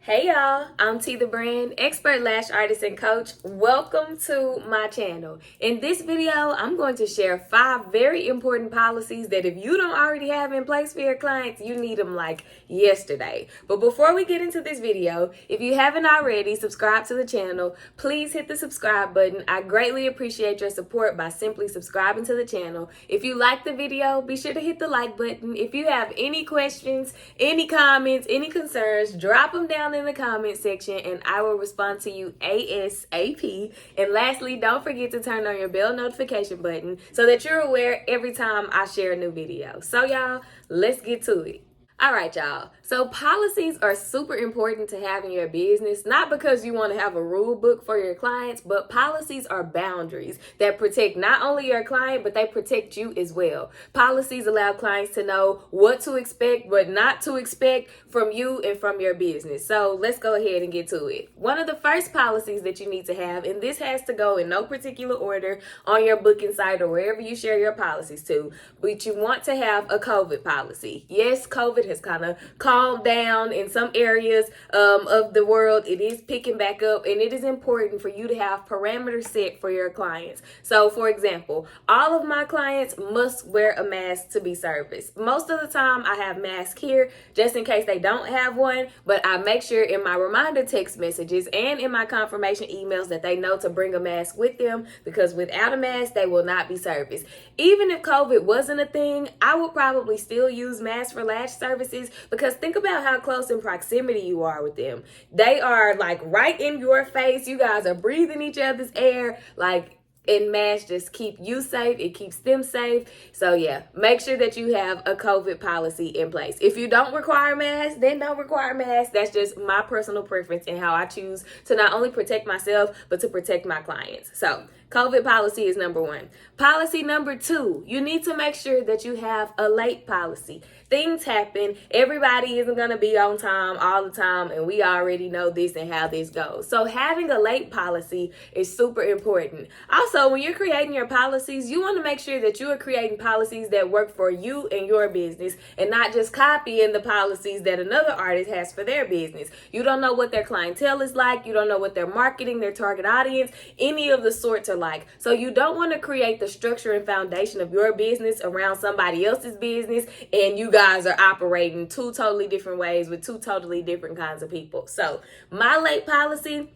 Hey y'all, I'm T the Brand, expert lash artist and coach. Welcome to my channel. In this video, I'm going to share 5 very important policies that if you don't already have in place for your clients, you need them like yesterday. But before we get into this video, if you haven't already subscribed to the channel, please hit the subscribe button. I greatly appreciate your support by simply subscribing to the channel. If you like the video, be sure to hit the like button. If you have any questions, any comments, any concerns, drop them down in the comment section and I will respond to you ASAP. And lastly, don't forget to turn on your bell notification button so that you're aware every time I share a new video. So y'all, let's get to it. All right, y'all. So policies are super important to have in your business, not because you want to have a rule book for your clients, but policies are boundaries that protect not only your client, but they protect you as well. Policies allow clients to know what to expect, but not to expect from you and from your business. So let's go ahead and get to it. One of the first policies that you need to have, and this has to go in no particular order on your booking site or wherever you share your policies to, but you want to have a COVID policy. Yes, COVID has kind of calmed down in some areas of the world. It is picking back up, and it is important for you to have parameters set for your clients. So for example, all of my clients must wear a mask to be serviced. Most of the time I have masks here just in case they don't have one, but I make sure in my reminder text messages and in my confirmation emails that they know to bring a mask with them, because without a mask they will not be serviced. Even if COVID wasn't a thing, I would probably still use masks for lash services, because think about how close in proximity you are with them. They are like right in your face. You guys are breathing each other's air. And masks just keep you safe. It keeps them safe. So yeah, make sure that you have a COVID policy in place. If you don't require masks, then don't require masks. That's just my personal preference and how I choose to not only protect myself, but to protect my clients. So COVID policy is number 1. Policy number 2, you need to make sure that you have a late policy. Things happen. Everybody isn't going to be on time all the time, and we already know this and how this goes. So having a late policy is super important. Also, when you're creating your policies, you want to make sure that you are creating policies that work for you and your business, and not just copying the policies that another artist has for their business. You don't know what their clientele is like. You don't know what their marketing, their target audience, any of the sorts are like. So you don't want to create the structure and foundation of your business around somebody else's business, and you guys are operating 2 totally different ways with 2 totally different kinds of people. So my late policy,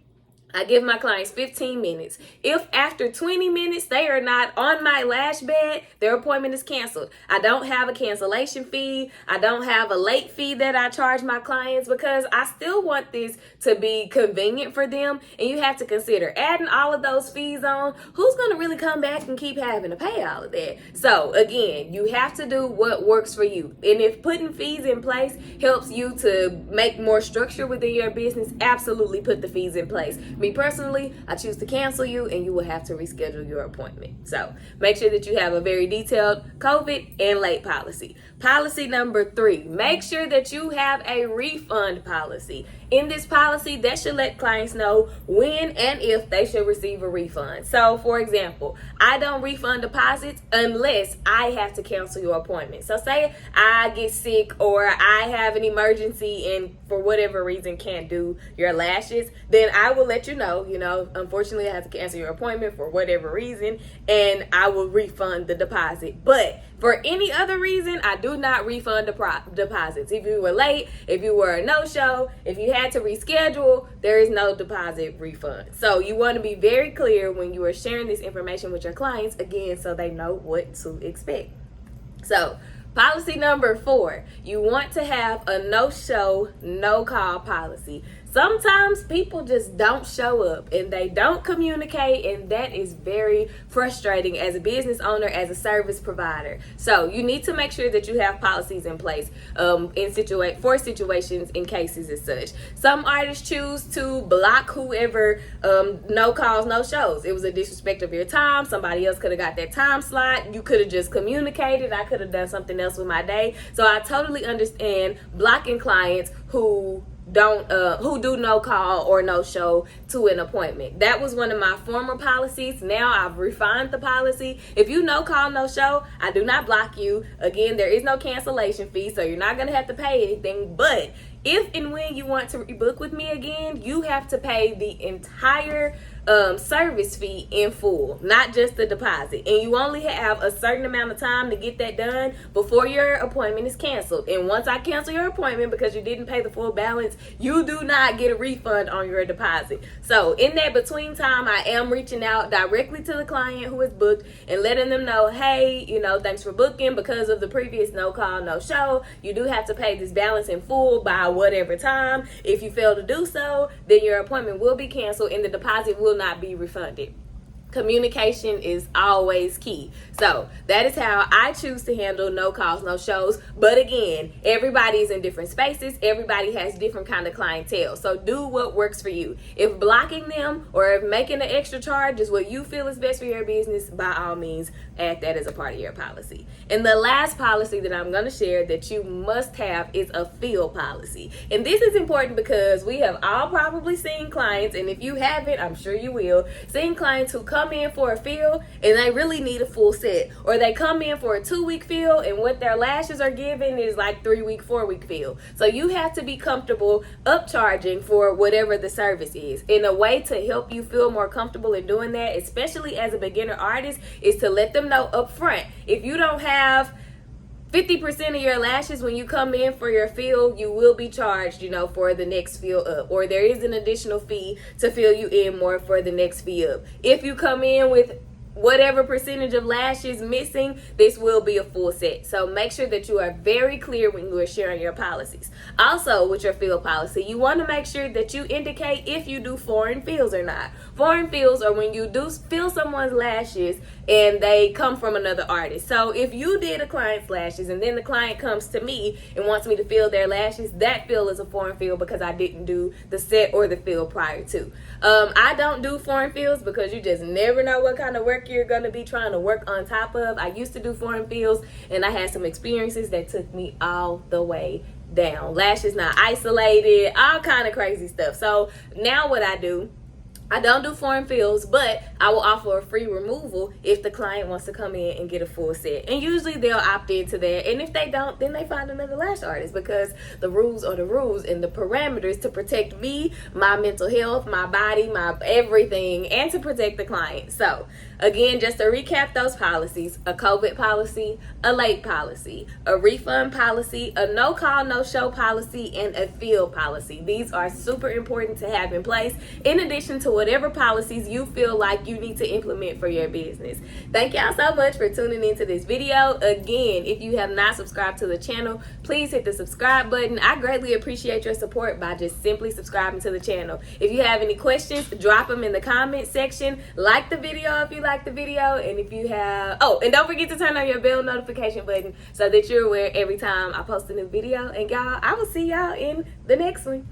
I give my clients 15 minutes. If after 20 minutes they are not on my lash bed, their appointment is canceled. I don't have a cancellation fee. I don't have a late fee that I charge my clients, because I still want this to be convenient for them. And you have to consider adding all of those fees on. Who's going to really come back and keep having to pay all of that? So again, you have to do what works for you. And if putting fees in place helps you to make more structure within your business, absolutely put the fees in place. Me personally, I choose to cancel you and you will have to reschedule your appointment. So make sure that you have a very detailed COVID and late policy. Policy number 3, make sure that you have a refund policy. In this policy, that should let clients know when and if they should receive a refund. So for example, I don't refund deposits unless I have to cancel your appointment. So say I get sick or I have an emergency and for whatever reason can't do your lashes, then I will let you know, unfortunately I have to cancel your appointment for whatever reason, and I will refund the deposit. But for any other reason, I do not refund deposits. If you were late, if you were a no-show, if you had to reschedule, there is no deposit refund. So you want to be very clear when you are sharing this information with your clients, again, so they know what to expect. So policy number 4, you want to have a no-show, no-call policy. Sometimes people just don't show up and they don't communicate, and that is very frustrating as a business owner, as a service provider. So you need to make sure that you have policies in place for situations in cases as such. Some artists choose to block whoever no calls, no shows. It was a disrespect of your time. Somebody else could have got that time slot. You could have just communicated. I could have done something else with my day. So I totally understand blocking clients who do no call or no show to an appointment. That was one of my former policies. Now I've refined the policy. If you no call, no show, I do not block you. Again, there is no cancellation fee, so you're not going to have to pay anything. But if and when you want to rebook with me again, you have to pay the entire service fee in full, not just the deposit. And you only have a certain amount of time to get that done before your appointment is canceled. And once I cancel your appointment because you didn't pay the full balance, you do not get a refund on your deposit. So in that between time, I am reaching out directly to the client who is booked and letting them know, hey, thanks for booking. Because of the previous no call, no show, you do have to pay this balance in full by whatever time. If you fail to do so, then your appointment will be canceled and the deposit will not be refunded. Communication is always key. So that is how I choose to handle no calls, no shows. But again, everybody is in different spaces. Everybody has different kind of clientele. So do what works for you. If blocking them or if making an extra charge is what you feel is best for your business, by all means, add that as a part of your policy. And the last policy that I'm going to share that you must have is a fill policy. And this is important because we have all probably seen clients, and if you haven't, I'm sure you will, seen clients who come in for a fill and they really need a full set, or they come in for a 2-week fill and what their lashes are giving is like 3-week, 4-week fill. So you have to be comfortable upcharging for whatever the service is. And a way to help you feel more comfortable in doing that, especially as a beginner artist, is to let them know up front. If you don't have 50% of your lashes when you come in for your fill, you will be charged, for the next fill up. Or there is an additional fee to fill you in more for the next fee up. If you come in with whatever percentage of lashes missing, this will be a full set. So make sure that you are very clear when you are sharing your policies. Also, with your fill policy, you want to make sure that you indicate if you do foreign fills or not. Foreign fills are when you do fill someone's lashes and they come from another artist. So if you did a client's lashes and then the client comes to me and wants me to fill their lashes, that fill is a foreign fill because I didn't do the set or the fill prior to. I don't do foreign fills because you just never know what kind of work you're going to be trying to work on top of. I used to do foreign fills and I had some experiences that took me all the way down. Lashes not isolated, all kind of crazy stuff. So now what I do, I don't do foreign fills, but I will offer a free removal if the client wants to come in and get a full set. And usually they'll opt into that. And if they don't, then they find another lash artist because the rules are the rules and the parameters to protect me, my mental health, my body, my everything, and to protect the client. So again, just to recap those policies: a COVID policy, a late policy, a refund policy, a no call, no show policy, and a fill policy. These are super important to have in place in addition to whatever policies you feel like you need to implement for your business. Thank y'all so much for tuning into this video. Again, if you have not subscribed to the channel, please hit the subscribe button. I greatly appreciate your support by just simply subscribing to the channel. If you have any questions, drop them in the comment section. Like the video if you like the video, and if you have, and don't forget to turn on your bell notification button so that you're aware every time I post a new video. And y'all, I will see y'all in the next one.